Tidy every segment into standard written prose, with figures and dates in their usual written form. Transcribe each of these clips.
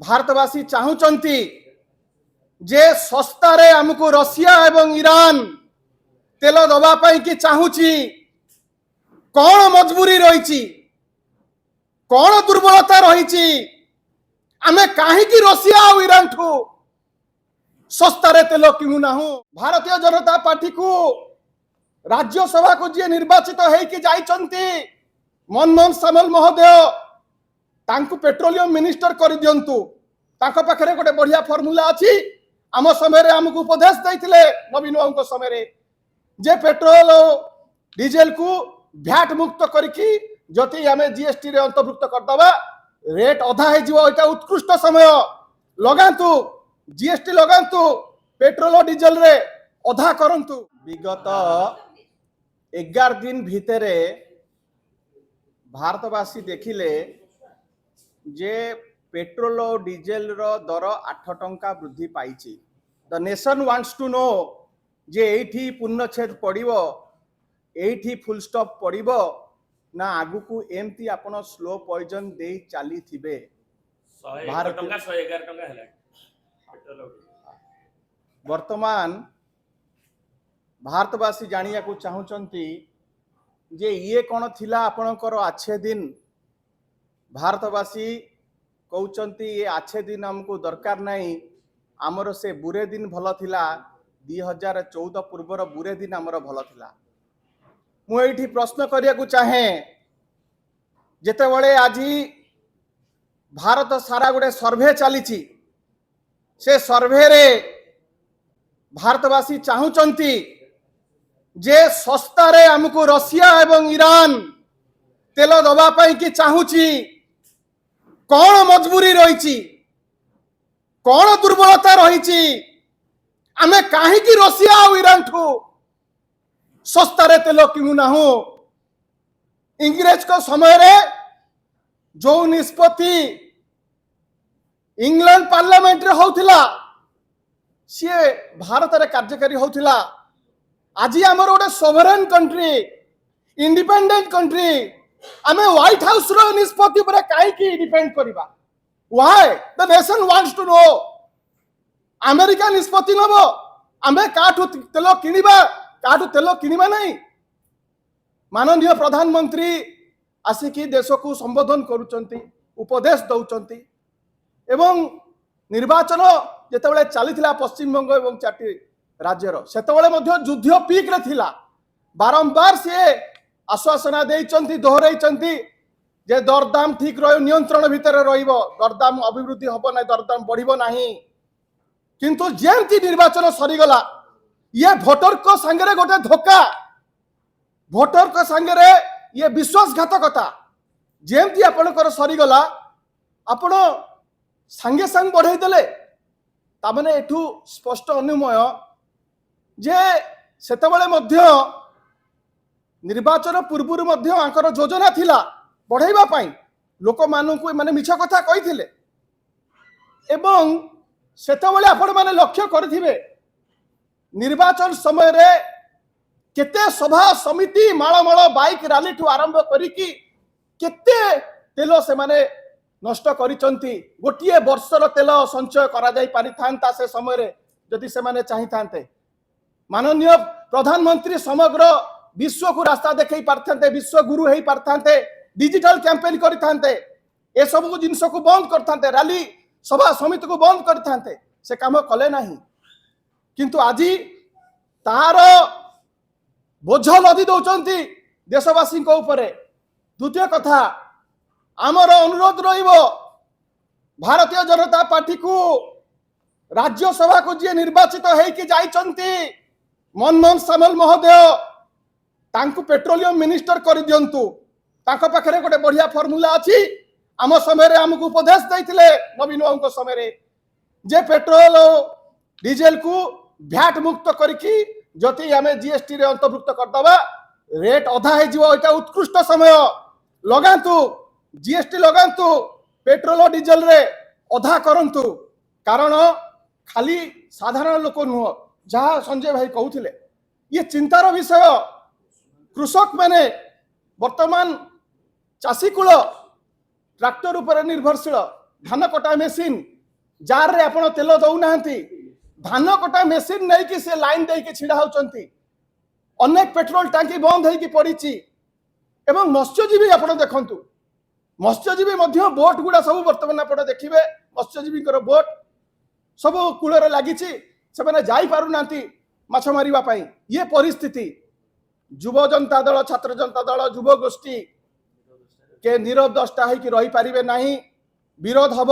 भारतवासी चाहूचंती जे सस्तारे आमको रशिया एवं ईरान तेल दबा पाई कि चाहूची कौन मजबूरी रही कौन दुर्बलता रही आमे कहीं रशिया और ईरान ठू सस्तारे तेल किणुना भारतीय जनता पार्टी को राज्यसभा को जी निर्वाचित होती मनमोहन सामल महोदय तांकु पेट्रोलियम मिनिस्टर कर दिंतु तांको पाखरे गोटे बढ़िया फॉर्मूला अच्छी आम समय आमको उपदेश देते नवीन बाबू समय जे पेट्रोल डीजेल को भैट मुक्त करके जति आम जीएसटी रे अंतर्भुक्त करदबा रेट अधा हो उत्कृष्ट समय लगातु जीएसटी लगातु पेट्रोल और डीजेल रे अधा करंतु। विगत 11 दिन भितर भारतवासी देखिले जे पेट्रोल और डीजेल रो दर 8 टंका वृद्धि पाई। The nation wants to know जे एठी पूर्णछेद पड़िबो एठी फुल स्टॉप पड़िबो ना आगु को एमती आपण स्लो पॉइजन दे चली थिबे। 111 टंका हैला पेट्रोल वर्तमान भारतवासी जानिया को चाहूचंती जे ये कौन थिला आपणकर आछे दिन। भारतवासी कहउचंती ये आछे दिन हमको दरकार नहीं आमर से बुरे दिन भल थिला 2014 पूर्वर बुरे दिन आमर भल थिला। मु एठी प्रश्न करिया को चाहे जेते बळे आजी भारत सारा गोटे सर्वे चली से सर्वे रे भारतवासी चाहूचंती जे सस्तारे आमको रशिया एवं ईरान तेल दबा पाई कि चाहूची कौन मजबूरी रही कौन दुर्बलता रही आमे कहीं रशिया और ईरान ठू सस्तारे तेल किणुना इंग्रेज को समय रे जो निष्पत्ति इंग्लैंड पार्लियामेंट रे होतिला सी भारत रे कार्यकारी होतिला। आज आमर गोटे सोवरेन कंट्री इंडिपेंडेंट कंट्री आमे व्हाइट हाउस रो निष्पत्ति पर काई डिपेंड करबा why the nation wants to know. America निष्पत्ति नबो आमे काठू तेल किनिबा काठू तेल किनिबा नहीं। माननीय प्रधानमंत्री आसिकी देश को संबोधन करूचंती उपदेश दउचंती एवं निर्वाचन जेतेबेले चलीथिला पश्चिम बंग एवं 4टी राज्यर सेतेबेले मध्य युद्ध पीक रे थिला। बारंबार से आश्वासना देइचंती दोहराइचंती जे दरदाम ठीक रह नियंत्रण भितर रहिबो दरदाम अभिवृद्धि हबो ना दरदाम बढ़िबो नाही। किंतु जेमती निर्वाचन सरीगला ये भोटर को संगे गोटे धोखा भोटर को संगे ये विश्वासघातकता जेमती आपणकर सरीगला आपण संगे संग बढ़ाई देले तामने एठू स्पष्ट अनुमय जे सेतेबेले मध्य निर्वाचन पूर्व मध्य आंकर योजना थिला बढ़ाइबा पाई लोक मानू माने मिछ कथा कहिथिले एवं सेतेबेले आपण माने लक्ष्य करथिबे निर्वाचन समय रे केते सभा समिति माळमाळ बाइक रैली ठू आरंभ करिकी केते तेल से माने नष्ट करिचंती। गोटिए वर्षर तेल संचय करा जाई पारि थांता से समय रे जदि से माने चाहि थांते। माननीय प्रधानमंत्री समग्र विश्व को रास्ता देखई पारथांते विश्व गुरु हेई पारथांते डिजिटल कैंपेन करिथांते ए सब को जिंस को बंद करथांते रैली सभा समिति को बंद करथांते से काम कले नाही। किंतु आज तार बोझ लदी दौचंती देशवासी को ऊपर। द्वितीय कथा आमर अनुरोध रहिबो भारतीय जनता पार्टी को राज्यसभा को जी निर्वाचित होइकी जाइचंती मनमोहन सामल महोदय तांकु पेट्रोलियम मिनिस्टर कर दिंतु तांको पाखरे गोटे बढ़िया फॉर्मूला अच्छी आम समय आमको उपदेश देते नवीन बाबू समय जे पेट्रोल डीजेल को भैट मुक्त करके जति आम जीएसटी रे अंतर्भुक्त करदबा रेट अधा हो उत्कृष्ट समय लगातु जीएसटी लगातु पेट्रोल और डीजेल रे अधा करंतु। कारण खाली साधारण लोक नुह जहाँ संजय भाई कहते ये चिंतार विषय। कृषक माने वर्तमान चाषी कूल ट्रैक्टर उपर निर्भरशील धान कटा मेसीन जार रे आपण तेल दौना धान कटा मेसीन नहीं कि से लाइन दे के छिड़ा होचंती अनेक पेट्रोल टांकी बंद होई पड़ी एवं मत्स्यजीवी आपण देखंतु मत्स्यजीवी मध्य बोट गुड़ा सब वर्तमान आपण देखिबे मत्स्यजीवी बोट सब कूल लगी से जाई पारु नांती माछ मारिबा पई ये परिस्थिति युव जनता दल छात्र जनता दल युव गोष्ठी के नीरव दस्ता है कि रही पारिबे नहीं विरोध हब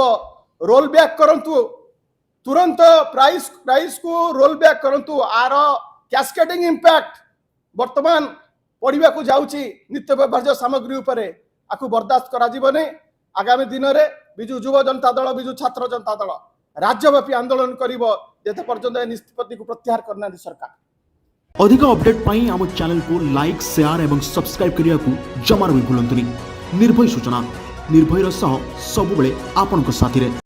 रोल बैक करंतु तुरंत प्राइस को रोल बैक करंतु आर कैस्केडिंग इंपैक्ट वर्तमान पढ़ा को जाउची नित्य व्यवहार्य सामग्री उपरे आकु बर्दाश्त करा जीवने आगामी दिन में बिजु युव जनता दल बिजु छात्र जनता दल राज्यव्यापी आंदोलन करिवो जेते पर्यंत निष्पत्ति को प्रत्याहार करना सरकार अधिक अपडेट पाई आम चैनल को लाइक शेयर एवं सब्सक्राइब करिया को जमार भी भूलंतुनी। निर्भय सूचना निर्भयर सह सबुबले आपनक साथी रे।